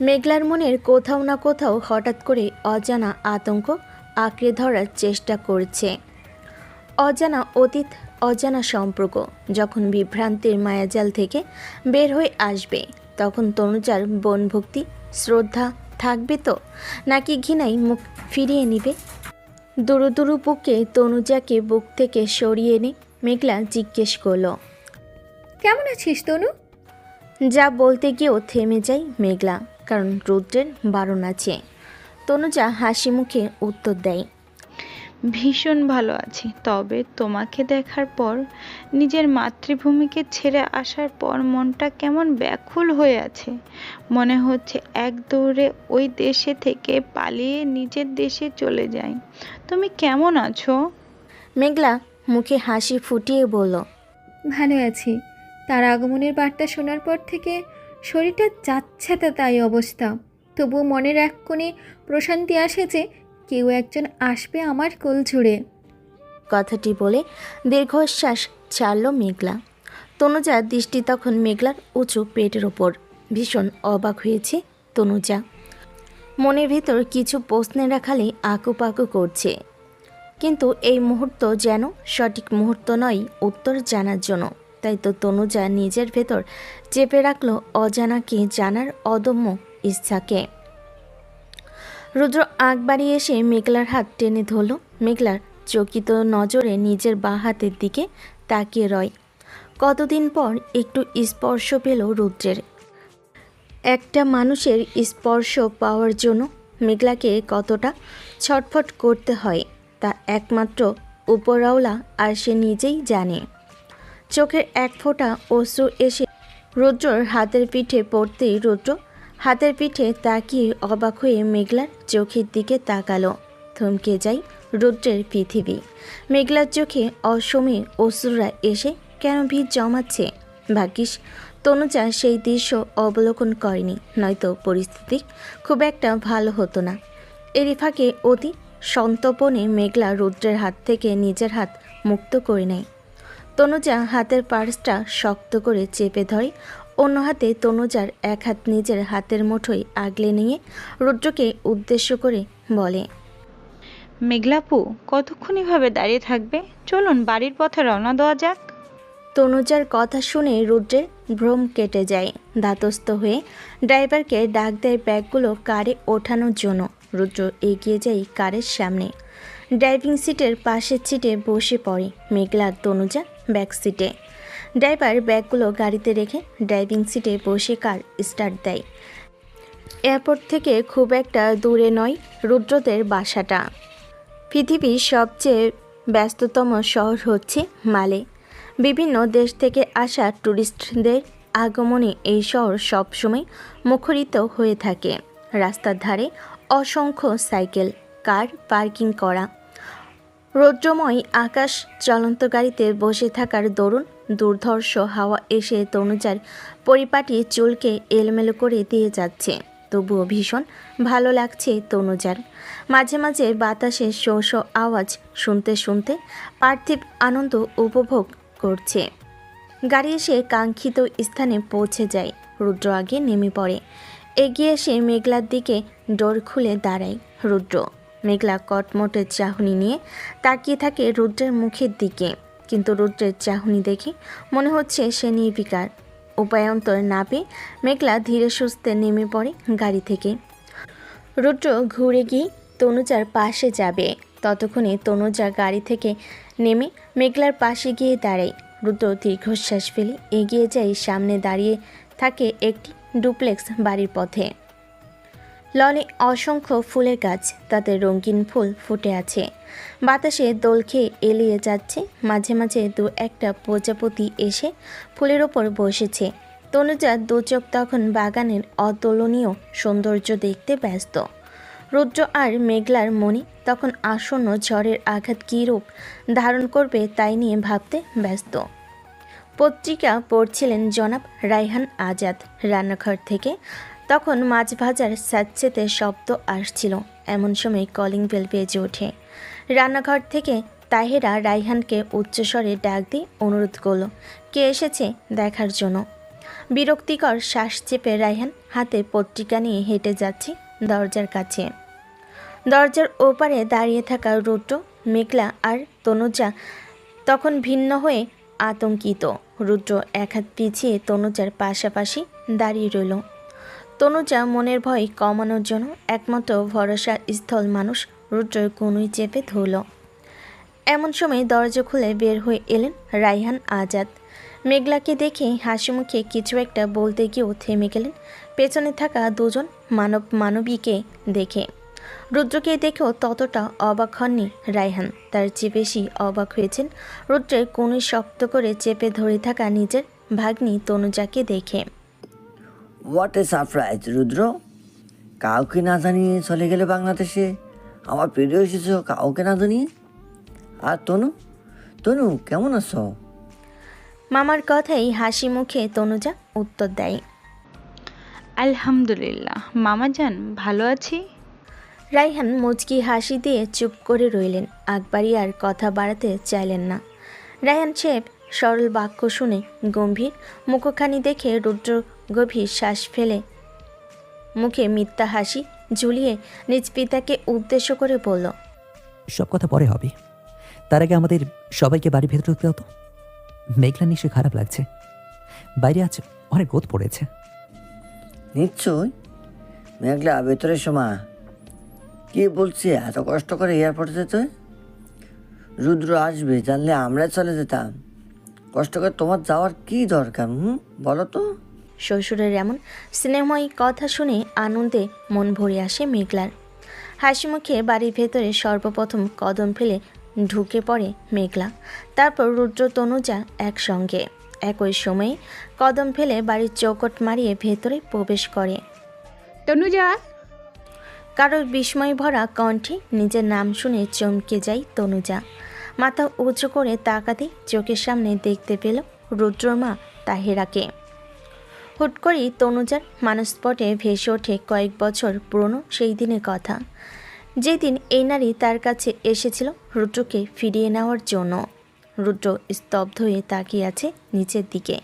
মেঘলার মনের কোথাও না কোথাও হঠাৎ করে অজানা আতঙ্ক আঁকড়ে ধরার চেষ্টা করছে। অজানা অতীত, অজানা সম্পর্ক যখন বিভ্রান্তির মায়াজাল থেকে বের হয়ে আসবে, তখন তনুজার বনভক্তি শ্রদ্ধা থাকবে তো, নাকি ঘৃণায় মুখ ফিরিয়ে নিবে? দুরু দুরু বুকে তনুজাকে বুক থেকে সরিয়ে এনে মেঘলা জিজ্ঞেস করল, কেমন আছিস তনু? যা বলতে গিয়েও থেমে যায় মেঘলা, কারণ রুদ্রের বারণ আছে। তনুজা হাসি মুখে উত্তর দেয়, ভীষণ ভালো আছি, তবে তোমাকে দেখার পর, নিজের মাতৃভূমিকে ছেড়ে আসার পর মনটা কেমন ব্যাকুল হয়ে আছে। মনে হচ্ছে এক দৌড়ে ওই দেশে থেকে পালিয়ে নিজের দেশে চলে যাই। তুমি কেমন আছো? মেঘলা মুখে হাসি ফুটিয়ে বলল, ভালো আছি। তার আগমনের বার্তা শোনার পর থেকে শরীরটা যাচ্ছে তা তাই অবস্থা, তবুও মনের এক কোণে প্রশান্তি আসে যে কেউ একজন আসবে আমার কোল ছুঁড়ে। কথাটি বলে দীর্ঘশ্বাস ছাড়ল মেঘলা। তনুজার দৃষ্টি তখন মেঘলার উঁচু পেটের ওপর। ভীষণ অবাক হয়েছে তনুজা, মনের ভেতর কিছু প্রশ্নের রাখালে আকুপাকু করছে, কিন্তু এই মুহূর্ত যেন সঠিক মুহূর্ত নয় উত্তর জানার জন্য। তাই তো তনুজা নিজের ভেতর চেপে রাখল অজানাকে জানার অদম্য ইচ্ছাকে। রুদ্র আগ বাড়িয়ে এসে মেঘলার হাত টেনে ধরল। মেঘলার চকিত নজরে নিজের বাঁ হাতের দিকে তাকিয়ে রয়। কতদিন পর একটু স্পর্শ পেল রুদ্রের। একটা মানুষের স্পর্শ পাওয়ার জন্য মেঘলাকে কতটা ছটফট করতে হয় তা একমাত্র উপরওয়ালা আর সে নিজেই জানে। চোখের এক ফোঁটা অশ্রু এসে রুদ্রর হাতের পিঠে পড়তেই রুদ্র হাতের পিঠে তাকিয়ে অবাক হয়ে মেঘলার চোখের দিকে তাকালো। থমকে যায় রুদ্রের পৃথিবী। মেঘলার চোখে অসময়ে অশ্রুরা এসে কেন ভিড় জমাচ্ছে। ভাগ্যিস তনুজা সেই দৃশ্য অবলোকন করেনি, নয়তো পরিস্থিতি খুব একটা ভালো হতো না। এরই ফাঁকে অতি সন্তর্পণে মেঘলা রুদ্রের হাত থেকে নিজের হাত মুক্ত করে নেয়। তনুজা হাতের পার্সটা শক্ত করে চেপে ধরে, অন্য হাতে তনুজার এক হাত নিজের হাতের মুঠোয় আগলে নিয়ে রুদ্রকে উদ্দেশ্য করে বলে, মেঘলাপু, কতক্ষণ এভাবে দাঁড়িয়ে থাকবে? চলুন বাড়ির পথে রওনা দেওয়া যাক। তনুজার কথা শুনে রুদ্রের ভ্রম কেটে যায়। ধাতস্থ হয়ে ড্রাইভারকে ডাক দেয় ব্যাগগুলো কারে ওঠানোর জন্য। রুদ্র এগিয়ে যায় কারের সামনে। ড্রাইভিং সিটের পাশের সিটে বসে পড়ে মেঘলা আর তনুজা ব্যাক সিটে। ড্রাইভার ব্যাগগুলো গাড়িতে রেখে ড্রাইভিং সিটে বসে কার স্টার্ট দেয়। এয়ারপোর্ট থেকে খুব একটা দূরে নয় রুদ্রদের বাসাটা। পৃথিবীর সবচেয়ে ব্যস্ততম শহর হচ্ছে মালে। বিভিন্ন দেশ থেকে আসা ট্যুরিস্টদের আগমনে এই শহর সবসময় মুখরিত হয়ে থাকে। রাস্তার ধারে অসংখ্য সাইকেল, কার পার্কিং করা। রৌদ্রময় আকাশ চলন্ত গাড়িতে বসে থাকার দরুন দুর্ধর্ষ হাওয়া এসে তনুজার পরিপাটি চুলকে এলোমেলো করে দিয়ে যাচ্ছে। তবুও ভীষণ ভালো লাগছে তনুজার। মাঝে মাঝে বাতাসে শো শো আওয়াজ শুনতে শুনতে পার্থিব আনন্দ উপভোগ করছে। গাড়ি এসে কাঙ্ক্ষিত স্থানে পৌঁছে যায়। রুদ্র আগে নেমে পড়ে। এগিয়ে এসে মেঘলার দিকে ডোর খুলে দাঁড়ায় রুদ্র। মেঘলা কটমটের চাহনি নিয়ে তাকিয়ে থাকে রুদ্রের মুখের দিকে, কিন্তু রুদ্রের চাহনি দেখে মনে হচ্ছে সে নির্বিকার। উপায়ন্তর না পেয়ে মেঘলা ধীরে সুস্থে নেমে পড়ে গাড়ি থেকে। রুদ্র ঘুরে গিয়ে তনুজার পাশে যাবে, ততক্ষণে তনুজা গাড়ি থেকে নেমে মেঘলার পাশে গিয়ে দাঁড়ায়। রুদ্র দীর্ঘশ্বাস ফেলে এগিয়ে যায় সামনে দাঁড়িয়ে থাকে একটি ডুপ্লেক্স বাড়ির পথে। লনে অসংখ্য ফুলের গাছ, তাতে রঙিন ফুল ফুটে আছে। বাতাসে দোল খেয়ে এলিয়ে যাচ্ছে। মাঝে মাঝে দু একটা প্রজাপতি এসে ফুলের ওপর বসেছে। তনুজা দু চোখ তখন বাগানের অতুলনীয় সৌন্দর্য দেখতে ব্যস্ত। রুদ্র আর মেঘলার মনে তখন আসন্ন ঝড়ের আঘাত কী রূপ ধারণ করবে তাই নিয়ে ভাবতে ব্যস্ত। পত্রিকা পড়ছিলেন জনাব রায়হান আজাদ। রান্নাঘর থেকে তখন মাছ ভাজার স্যাঁতসেঁতে শব্দ আসছিল। এমন সময় কলিং বেল বেজে ওঠে। রান্নাঘর থেকে তাহেরা রায়হানকে উচ্চস্বরে ডাক দিয়ে অনুরোধ করল কে এসেছে দেখার জন্য। বিরক্তিকর শ্বাস চেপে রায়হান হাতে পত্রিকা নিয়ে হেঁটে যাচ্ছে দরজার কাছে। দরজার ওপারে দাঁড়িয়ে থাকা রুদ্র, মেঘলা আর তনুজা তখন ভিন্ন হয়ে আতঙ্কিত। রুদ্র এক হাত পিছিয়ে তনুজার পাশাপাশি দাঁড়িয়ে রইল। তনুজা মনের ভয় কমানোর জন্য একমাত্র ভরসা স্থল মানুষ রুদ্রের কনুই চেপে ধরল। এমন সময় দরজা খুলে বের হয়ে এলেন রায়হান আজাদ। মেঘলাকে দেখে হাসি মুখে কিছু একটা বলতে গিয়েও থেমে গেলেন পেছনে থাকা দুজন মানবীকে দেখে। রুদ্রকে দেখেও ততটা অবাক হননি রায়হান, তার চেয়ে বেশি অবাক হয়েছেন রুদ্রের কনুই শক্ত করে চেপে ধরে থাকা নিজের ভাগ্নি তনুজাকে দেখে। হোয়াট এ সারপ্রাইজ রুদ্র, কাউকে না জানিয়ে চলে গেলে বাংলাদেশে। আমার প্রিয় এসেছো কাউকে না জানিয়ে। আর তনু, তনু কেমন আছো? মামার কথাই হাসি মুখে তনুজা উত্তর দেয়। আলহামদুলিল্লাহ মামা যান, ভালো আছি। রায়হান মুচকি হাসি দিয়ে চুপ করে রইলেন। আকবরী আর কথা বাড়াতে চাইলেন না। রায়হান সাহেব সরল বাক্য শুনে গম্ভীর মুখখানি দেখে রুদ্র গভীর শ্বাস ফেলে মুখে মিথ্যা হাসি ঝুলিয়ে নিজ পিতাকে উদ্দেশ্য করে বলল, সব কথা পরে হবে, তার আগে আমাদের সবাইকে বাড়ি ভেতরে ঢুকতে হতো। মেঘলা নিশ্চয়ই খারাপ লাগছে, বাইরে আজ অনেক রোদ পড়েছে। নিশ্চয়। মেঘলা ভেতরের সময় কি বলছি, এত কষ্ট করে এয়ারপোর্টে যেতে? রুদ্র আসবে জানলে আমরা চলে যেতাম। কষ্ট করে তোমার যাওয়ার কি দরকার বলো তো? শ্বশুরের এমন স্নেহময়ী কথা শুনে আনন্দে মন ভরে আসে মেঘলার। হাসি মুখে বাড়ির ভেতরে সর্বপ্রথম কদম ফেলে ঢুকে পড়ে মেঘলা। তারপর রুদ্র তনুজা একসঙ্গে একই সময়ে কদম ফেলে বাড়ির চৌকট মারিয়ে ভেতরে প্রবেশ করে। তনুজা, কারোর বিস্ময় ভরা কণ্ঠে নিজের নাম শুনে চমকে যায় তনুজা। মাথা উঁচু করে তাকাতে চোখের সামনে দেখতে পেল রুদ্রর মা তাহেরাকে। হুট করেই তনুজার মানসপটে ভেসে ওঠে কয়েক বছর পুরনো সেই দিনের কথা, যেদিন এই নারী তার কাছে এসেছিল রুদ্রকে ফিরিয়ে নেওয়ার জন্য। রুদ্র স্তব্ধ হয়ে তাকিয়ে আছে নিচের দিকে।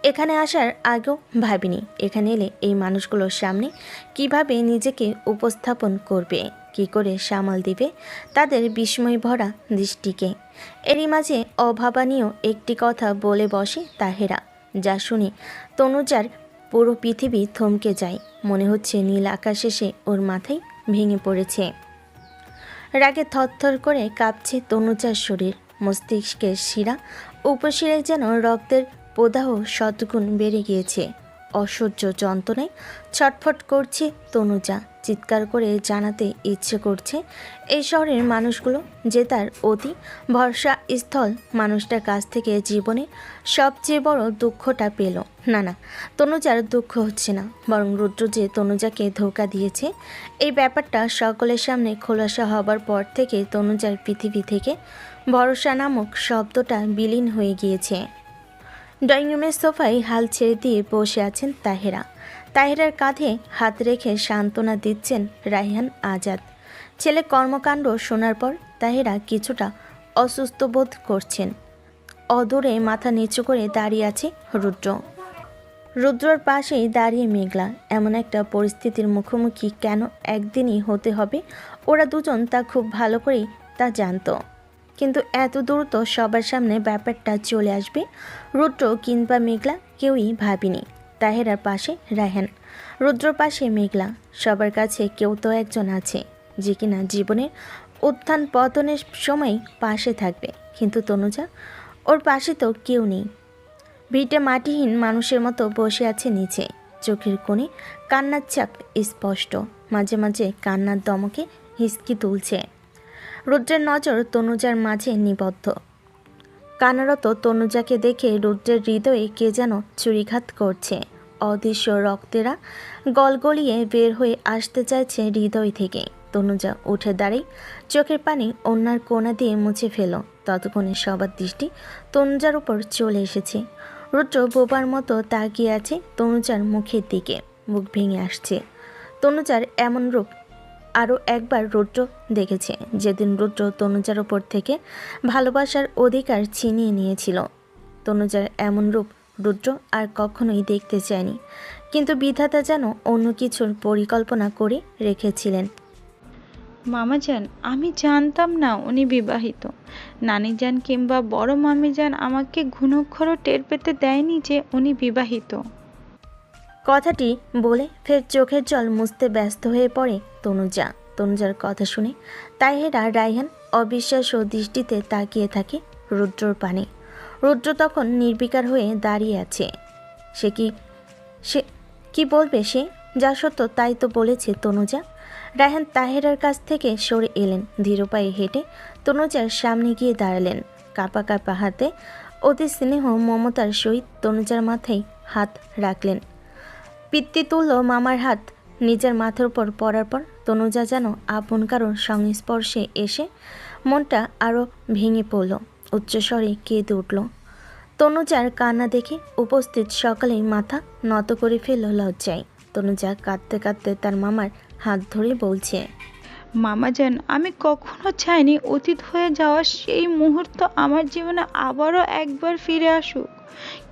এখানে আসার আগেও ভাবিনি এখানে এলে এই মানুষগুলোর সামনে কিভাবে নিজেকে উপস্থাপন করবে, কি করে সামাল দিবে তাদের বিস্ময় ভরা দৃষ্টিকে। এরই মাঝে অভাবনীয় একটি কথা বলে বসে তাহেরা, যা শুনে তনুজার পুরো পৃথিবী থমকে যায়। মনে হচ্ছে নীল আকাশ এসে ওর মাথায় ভেঙে পড়েছে। রাগে থরথর করে কাঁপছে তনুজার শরীর, মস্তিষ্কের শিরা উপশিরায় যেন রক্তের প্রদাহ শতগুণ বেড়ে গিয়েছে। অসহ্য যন্ত্রণায় ছটফট করছে তনুজা। চিৎকার করে জানাতে ইচ্ছে করছে এই শহরের মানুষগুলো যে তার অতি ভরসা স্থল মানুষটার কাছ থেকে জীবনে সবচেয়ে বড় দুঃখটা পেল। না, তনুজার দুঃখ হচ্ছে না, বরং রুদ্র যে তনুজাকে ধোঁকা দিয়েছে এই ব্যাপারটা সকলের সামনে খোলাসা হবার পর থেকে তনুজার পৃথিবী থেকে ভরসা নামক শব্দটা বিলীন হয়ে গিয়েছে। ড্রয়িং রুমের সোফায় হাল ছেড়ে দিয়ে বসে আছেন তাহেরা। তাহেরার কাঁধে হাত রেখে সান্ত্বনা দিচ্ছেন রায়হান আজাদ। ছেলে কর্মকাণ্ড শোনার পর তাহেরা কিছুটা অসুস্থ বোধ করছেন। অদূরে মাথা নিচু করে দাঁড়িয়ে আছে রুদ্র। রুদ্রর পাশেই দাঁড়িয়ে মেঘলা। এমন একটা পরিস্থিতির মুখোমুখি কেন একদিনই হতে হবে ওরা দুজন তা খুব ভালো করেই তা জানত, কিন্তু এত দ্রুত সবার সামনে ব্যাপারটা চলে আসবে রুদ্র কিংবা মেঘলা কেউই ভাবেনি। তাহেরার পাশে রায়হান, রুদ্রর পাশে মেঘলা, সবার কাছে কেউ তো একজন আছে যে কিনা জীবনের উত্থান পতনের সময় পাশে থাকবে, কিন্তু তনুজা, ওর পাশে তো কেউ নেই। ভিটে মাটিহীন মানুষের মতো বসে আছে নিচে, চোখের কোণে কান্নার চাপ স্পষ্ট, মাঝে মাঝে কান্নার দমকে হিসকি তুলছে। রুদ্রের নজর তনুজার মাঝে নিবদ্ধ। কান্নারত তনুজাকে দেখে রুদ্রের হৃদয়ে কে যেন চুরিঘাত করছে। অদৃশ্য রক্তেরা গলগলিয়ে বের হয়ে আসতে চাইছে হৃদয় থেকে। তনুজা উঠে দাঁড়িয়ে চোখের পানি অন্যার কোণা দিয়ে মুছে ফেল। ততক্ষণে সবার দৃষ্টি তনুজার উপর চলে এসেছে। রুদ্র বোবার মতো তাকিয়ে আছে তনুজার মুখের দিকে, মুখ ভেঙে আসছে। তনুজার এমন রূপ আরও একবার রুদ্র দেখেছে যেদিন রুদ্র তনুজার ওপর থেকে ভালোবাসার অধিকার ছিনিয়ে নিয়েছিল। তনুজার এমন রূপ রুদ্র আর কখনোই দেখতে চায়নি, কিন্তু বিধাতা যেন অন্য কিছুর পরিকল্পনা করে রেখেছিলেন। মামাজান, আমি জানতাম না উনি বিবাহিত। নানিজান কিংবা বড় মামিজান আমাকে ঘুণক্ষরও টের পেতে দেয়নি যে উনি বিবাহিত। কথাটি বলে ফের চোখের জল মুছতে ব্যস্ত হয়ে পড়ে তনুজা। তনুজার কথা শুনে তাহেরা, রায়হান অবিশ্বাস্য দৃষ্টিতে তাকিয়ে থাকে রুদ্রর পানে। রুদ্র তখন নির্বিকার হয়ে দাঁড়িয়ে আছে। সে কি বলবে সে? যা সত্য তাই তো বলেছে তনুজা। রায়হান তাহেরার কাছ থেকে সরে এলেন, ধীর পায়ে হেঁটে তনুজার সামনে গিয়ে দাঁড়ালেন। কাঁপা কাঁপা হাতে অতি স্নেহ মমতার সহিত তনুজার মাথায় হাত রাখলেন। পিতৃতুল্য মামার হাত নিজের মাথার উপর পড়ার পর তনুজা যেন আপন কারোর সংস্পর্শে এসে মনটা আরও ভেঙে পড়ল। উচ্চস্বরে কেঁদে উঠল। তনুজার কান্না দেখে উপস্থিত সকলেই মাথা নত করে ফেলল লজ্জায়। তনুজা কাঁদতে কাঁদতে তার মামার হাত ধরে বলছে, মামাজান, আমি কখনো চাইনি অতীত হয়ে যাওয়া সেই মুহূর্ত আমার জীবনে আবারও একবার ফিরে আসুক,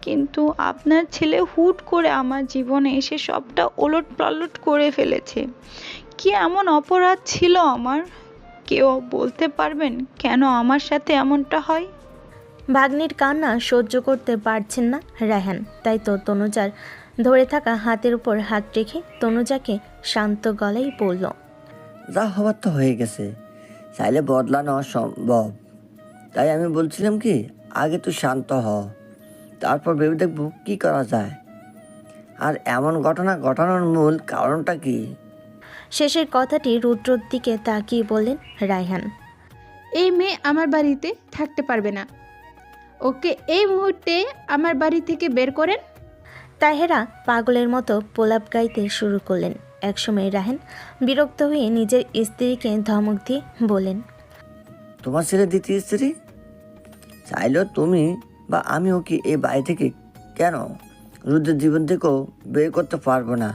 কিন্তু আপনার ছেলে হুট করে আমার জীবনে এসে সবটা ওলট পালট করে ফেলেছে। কি এমন অপরাধ ছিল আমার? কেউ বলতে পারবেন কেন আমার সাথে এমনটা হয়? ভাগ্নির কান্না সহ্য করতে পারছেন না রায়হান, তাই তো তনুজার ধরে থাকা হাতের উপর হাত রেখে তনুজাকে শান্ত গলায় বলল, যা হবার তো হয়ে গেছে, চাইলে বদলানো অসম্ভব। তাই আমি বলছিলাম কি, আগে তুই শান্ত হ, তারপর ভেবে দেখবো কি করা যায়। আর এমন ঘটনা ঘটানোর মূল কারণটা কি? শেষের কথাটি রুদ্রর দিকে তাকিয়ে বললেন রায়হান। এই মেয়ে আমার বাড়িতে থাকতে পারবে না, ওকে এই মুহূর্তে আমার বাড়ি থেকে বের করেন। তাহেরা পাগলের মতো প্রলাপ গাইতে শুরু করলেন। একসময় রায়হান বিরক্ত হয়ে নিজের স্ত্রীকে ধমক দিয়ে বললেন, তোমার ছেলে দ্বিতীয় স্ত্রী? চাইলেও তুমি বা আমি ওকে এই বাড়ি থেকে কেন রুদ্রের জীবন থেকেও বের করতে পারবো না।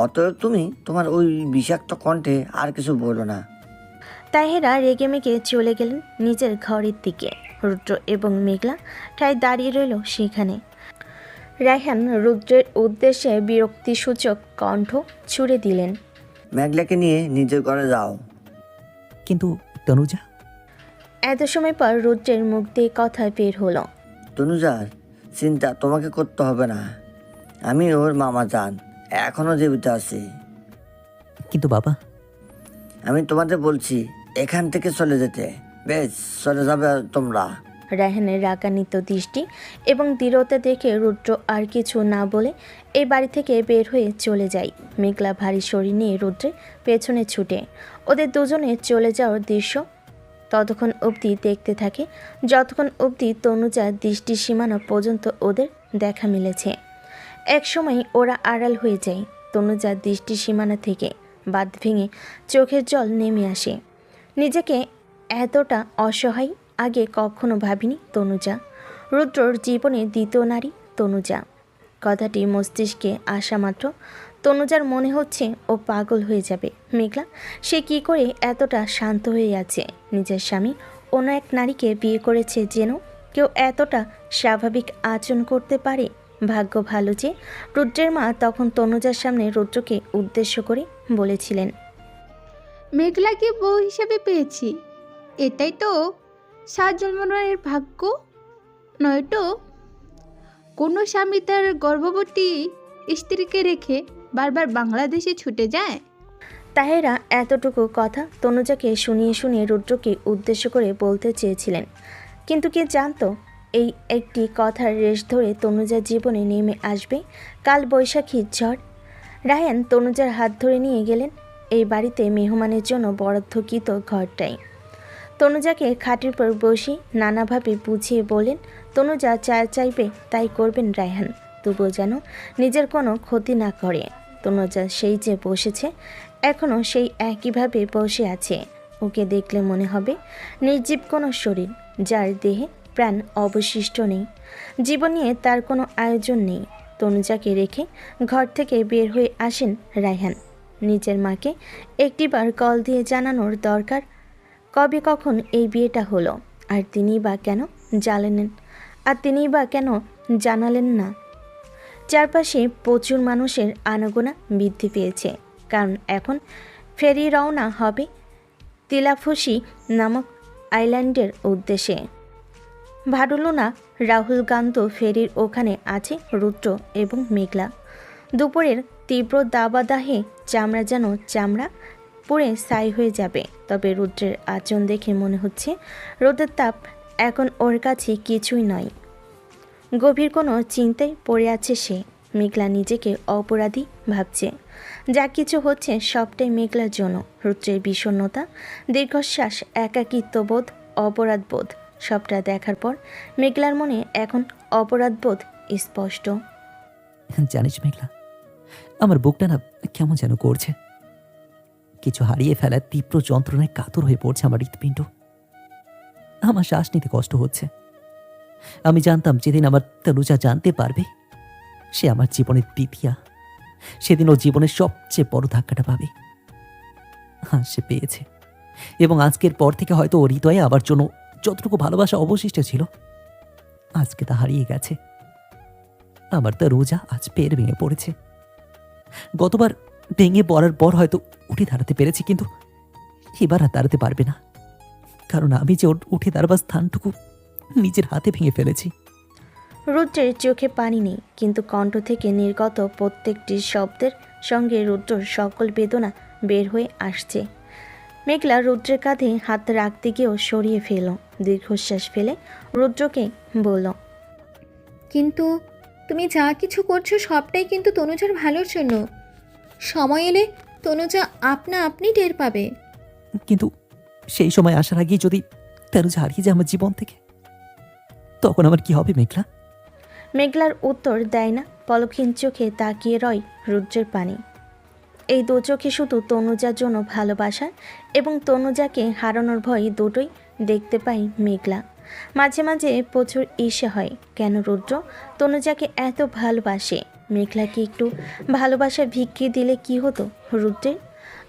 অতএব তুমি তোমার ওই বিষাক্ত কণ্ঠে আর কিছু বলো না। তাহেরা রেগেমেগে চলে গেলেন নিজের ঘরের দিকে। রুদ্র এবং মেঘলা ঠায় দাঁড়িয়ে রইল সেখানে। রায়হান রুদ্রের উদ্দেশ্যে বিরক্তিসূচক কণ্ঠ ছুড়ে দিলেন, মেঘলাকে নিয়ে নিজের ঘরে যাও। কিন্তু তনুজা? এত সময় পর রুদ্রের মুখ দিয়ে কথা বের হলো, তনুজার চিন্তা তোমাকে করতে হবে না, আমি ওর মামা জান, এখনো জীবিত আছি। কিন্তু বাবা। আমি তোমাদের বলছি এখান থেকে চলে যেতে। বেশ, চলে যাবে তোমরা। রায়হানের রাগান্বিত দৃষ্টি এবং দৃঢ়তা দেখে রুদ্র আর কিছু না বলে এই বাড়ি থেকে বের হয়ে চলে যায়। মেঘলা ভারী শরীর নিয়ে রুদ্রের পেছনে ছুটে ওদের দুজনে চলে যাওয়ার দৃশ্য ততক্ষণ অবধি দেখতে থাকে যতক্ষণ অবধি তনুজার দৃষ্টি সীমানা পর্যন্ত ওদের দেখা মিলেছে। একসময় ওরা আড়াল হয়ে যায় তনুজার দৃষ্টি সীমানা থেকে। বাঁধ ভেঙে চোখের জল নেমে আসে। নিজেকে এতটা অসহায় আগে কখনো ভাবিনি তনুজা। রুদ্রর জীবনে দ্বিতীয় নারী তনুজা। কথাটি মস্তিষ্কে আসা মাত্র তনুজার মনে হচ্ছে ও পাগল হয়ে যাবে। মেঘলা সে কি করে এতটা শান্ত হয়ে আছে? নিজের স্বামী অন্য এক নারীকে বিয়ে করেছে যেন কেউ এতটা স্বাভাবিক আচরণ করতে পারে। ভাগ্য ভালো যে রুদ্রের মা তখন তনুজার সামনে রুদ্রকে উদ্দেশ্য করে বলেছিলেন, মেঘলাকে বউ হিসেবে পেয়েছি, এটাই তো সাত জন্মের ভাগ্য। নয়তো কোনো স্বামী তার গর্ভবতী স্ত্রীকে রেখে বারবার বাংলাদেশে ছুটে যায়। তাহেরা এতটুকু কথা তনুজাকে শুনিয়ে শুনিয়ে রুদ্রকে উদ্দেশ্য করে বলতে চেয়েছিলেন, কিন্তু কে জানতো এই একটি কথার রেশ ধরে তনুজার জীবনে নেমে আসবে কাল বৈশাখী ঝড়। রায়হান তনুজার হাত ধরে নিয়ে গেলেন এই বাড়িতে মেহমানের জন্য বরাদ্দকৃত ঘরটাই। তনুজাকে খাটের পর বসে নানাভাবে বুঝিয়ে বলেন, তনুজা যা চাইবে তাই করবেন রায়হান, তবুও যেন নিজের কোনো ক্ষতি না করে। তনুজা সেই যে বসেছে, এখনও সেই একইভাবে বসে আছে। ওকে দেখলে মনে হবে নির্জীব কোনো শরীর, যার দেহে প্রাণ অবশিষ্ট নেই। জীবন নিয়ে তার কোনো আয়োজন নেই। তনুজাকে রেখে ঘর থেকে বের হয়ে আসেন রায়হান। নিজের মাকে একটিবার কল দিয়ে জানানোর দরকার কবে কখন এই বিয়েটা হলো, আর তিনিই বা কেন জানালেন না। চারপাশে প্রচুর মানুষের আনাগোনা বৃদ্ধি পেয়েছে, কারণ এখন ফেরি রওনা হবে তিলাফুসি নামক আইল্যান্ডের উদ্দেশ্যে। ভাডুলুনা রাহুল গান্ধ ফেরির ওখানে আছে রুদ্র এবং মেঘলা। দুপুরের তীব্র দাবাদাহে চামড়া যেন চামড়া পুড়ে ছাই হয়ে যাবে। তবে রুদ্রের আচরণ দেখে মনে হচ্ছে রোদের তাপ এখন ওর কাছে কিছুই নয়। গভীর কোনো চিন্তায় পড়ে আছে সে। মেঘলা নিজেকে অপরাধী ভাবছে। যা কিছু হচ্ছে সবটাই মেঘলার জন্য। রুদ্রের বিষণ্ণতা, দীর্ঘশ্বাস, একাকিত্ববোধ, অপরাধবোধ সবটা দেখার পর মেঘলার মনে এখন অপরাধবোধ স্পষ্ট। জানিস মেঘলা, আমার বুকটা না কেমন যেন করছে। কিছু হারিয়ে ফেলার তীব্র যন্ত্রণায় কাতর হয়ে পড়ছে আমার হৃৎপিণ্ড। আমার শ্বাস নিতে কষ্ট হচ্ছে। আমি জানতাম যেদিন আমার তনুজা জানতে পারবে সে আমার জীবনের দ্বিতীয়া, সেদিন ও জীবনের সবচেয়ে বড় ধাক্কাটা পাবে। হ্যাঁ, সে পেয়েছে, এবং আজকের পর থেকে হয়তো ওর হৃদয়ে আমার জন্য যতটুকু ভালোবাসা অবশিষ্ট ছিল আজকে তা হারিয়ে গেছে। আমার তনুজা আজ পেট ভেঙে পড়েছে। গতবার ভেঙে পড়ার পর হয়তো উঠে দাঁড়াতে পেরেছি, কিন্তু এবার আর দাঁড়াতে পারবে না, কারণ আমি যে ওর উঠে দাঁড়াবার স্থানটুকু নিজের হাতে ভেঙে ফেলেছি। রুদ্রের চোখে পানি নেই, কিন্তু কণ্ঠ থেকে নির্গত প্রত্যেকটি শব্দের সঙ্গে রুদ্রর সকল বেদনা বের হয়ে আসছে। মেঘলা রুদ্রের কাঁধে হাত রাখতে গিয়েও সরিয়ে ফেল। দীর্ঘশ্বাস ফেলে রুদ্রকে বলল, কিন্তু তুমি যা কিছু করছো সবটাই কিন্তু তনুজার ভালোর জন্য। সময় এলে তনুজা আপনি টের পাবে। কিন্তু সেই সময় আসার আগেই যদি তনুজা হারিয়ে যায় আমার জীবন থেকে, তখন আমার কি হবে মেঘলা? মেঘলার উত্তর দেয় না। পলকহীন চোখে তাকিয়ে রয় রুদ্রের পানে। এই দু চোখে শুধু তনুজার জন্য ভালোবাসা এবং তনুজাকে হারানোর ভয় দুটোই দেখতে পাই মেঘলা। মাঝে মাঝে প্রচুর ঈর্ষা হয়, কেন রুদ্র তনুজাকে এত ভালোবাসে। মেঘলাকে একটু ভালোবাসা ভিক্ষে দিলে কি হতো রুদ্রের?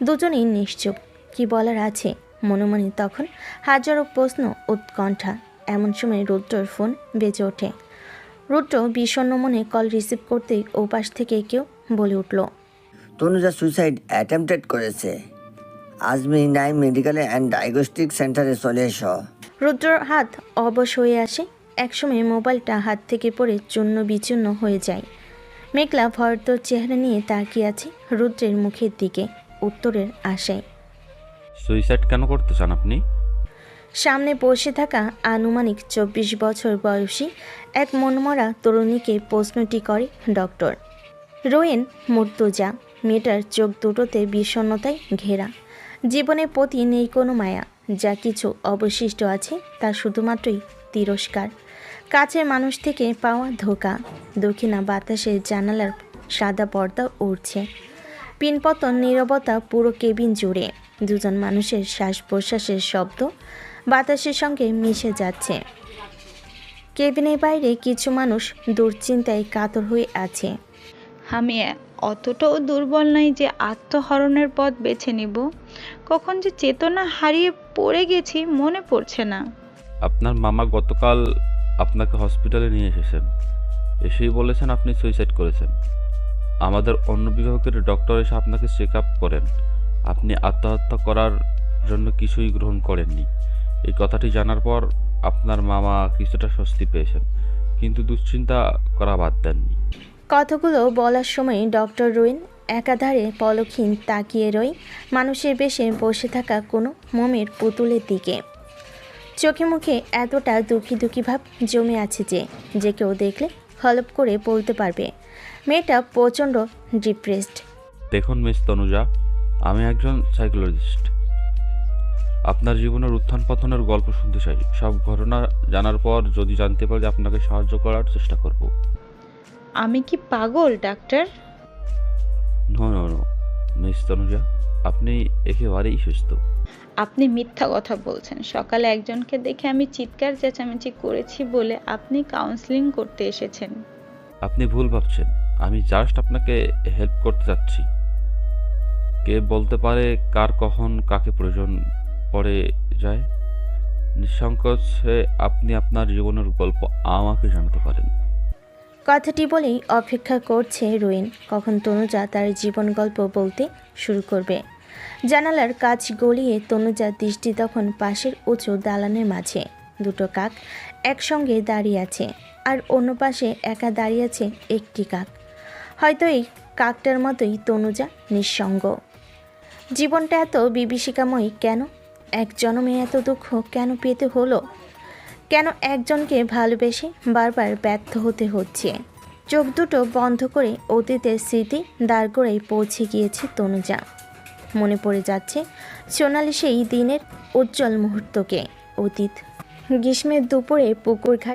দুজনেই নিশ্চুপ। কি বলার আছে মনে মনে তখন হাজারো প্রশ্ন, উৎকণ্ঠা। এমন সময় রুদ্রর ফোন বেজে ওঠে। রুদ্র বিষণ্ণ মনে কল রিসিভ করতেই ওপাশ থেকে কেউ বলে উঠল, তনুজা সুইসাইড অ্যাটেম্পটেড করেছে। আজমি নাই মেডিকেল অ্যান্ড ডায়াগনস্টিক সেন্টারে চলে এসো। রুদ্রর হাত অবশ হয়ে আসে। একসময় মোবাইলটা হাত থেকে পড়ে চূর্ণ বিচূর্ণ হয়ে যায়। মেঘলা ভয়ত চেহারা নিয়ে তাকিয়ে আছে রুদ্রের মুখের দিকে, উত্তরের আশায়। সুইসাইড কেন করতে চান আপনি? সামনে বসে থাকা আনুমানিক 24 বছর বয়সী এক মনমরা তরুণীকে প্রশ্নটি করে ডক্টর। রোয়েন মুর্তজা। মেয়েটার চোখ দুটোতে বিষণ্ণতায় ঘেরা। জীবনের প্রতি নেই কোনো মায়া। যা কিছু অবশিষ্ট আছে তা শুধুমাত্রই তিরস্কার, কাছের মানুষ থেকে পাওয়া ধোঁকা। দক্ষিণা বাতাসের জানালার সাদা পর্দা উড়ছে। পিনপতন নীরবতা পুরো কেবিন জুড়ে। দুজন মানুষের শ্বাস প্রশ্বাসের শব্দ বাতাসের সঙ্গে মিশে যাচ্ছে। কেবিনের বাইরে কিছু মানুষ দুশ্চিন্তায় কাতর হয়ে আছে। আমি অতটাও দুর্বল নাই যে আত্মহরণের পথ বেছে নিব। কখন যে চেতনা হারিয়ে পড়ে গেছি মনে পড়ছে না। আপনার মামা গতকাল আপনাকে হসপিটালে নিয়ে এসেছেন। এসেই বলেছেন আপনি সুইসাইড করেছেন। আমাদের অন্য বিভাগের ডক্টর এসে আপনাকে চেক আপ করেন। আপনি আত্মহত্যা করার জন্য কিছুই গ্রহণ করেননি। এই কথাটি জানার পর আপনার মামা কিছুটা স্বস্তি পেয়েছেন, কিন্তু দুশ্চিন্তা করা বাদ দেননি। কথাগুলো বলার সময় ডক্টর রোয়েন একাধারে পলকহীন তাকিয়ে রয় মানুষের বেশে বসে থাকা কোনো মোমের পুতুলের দিকে। চোখে মুখে এতটা দুঃখী দুঃখী ভাব জমে আছে যে কেউ দেখলে হলপ করে বলতে পারবে মেয়েটা প্রচণ্ড ডিপ্রেসড। দেখুন মিস তনুজা, আমি একজন সাইকোলজিস্ট। আপনার জীবনের উত্থান পতনের গল্প শুনতে চাই। সব ঘটনা জানার পর যদি জানতে পারি আপনাকে সাহায্য করার চেষ্টা করব। আমি কি পাগল doctor? No no no miss Tanuja, আপনি একেবারেই সুস্থ। আপনি মিথ্যা কথা বলছেন। সকালে একজনকে দেখে আমি চিৎকার চেঁচামেচি করেছি বলে আপনি কাউন্সেলিং করতে এসেছেন। আপনি ভুল ভাবছেন, আমি জাস্ট আপনাকে হেল্প করতে চাচ্ছি। কে বলতে পারে কার কখন কাকে প্রয়োজন পড়ে যায়। নিঃসংকোচে আপনি আপনার জীবনের গল্প আমাকে জানাতে পারেন। কথাটি বলেই অপেক্ষা করছে রুইন কখন তনুজা তার জীবন গল্প বলতে শুরু করবে। জানালার কাঁচ গলিয়ে তনুজার দৃষ্টি তখন পাশের উঁচু দালানের মাঝে দুটো কাক একসঙ্গে দাঁড়িয়ে আছে, আর অন্য পাশে একা দাঁড়িয়ে আছে একটি কাক। হয়তো এই কাকটার মতোই তনুজা নিঃসঙ্গ। জীবনটা এত বিভীষিকাময়ী কেন? এক জন্মে এত দুঃখ কেন পেতে হলো? কেন একজনকে ভালোবেসে বারবার ব্যর্থ হতে হচ্ছে? চোখ দুটো বন্ধ করে অতীতের স্মৃতি দাঁড় করেই পৌঁছে গিয়েছে তনুজা। মনে পড়ে যাচ্ছে সোনালি সেই দিনের উজ্জ্বল মুহূর্তকে। অতীত গ্রীষ্মের দুপুরে পুকুর ঘাট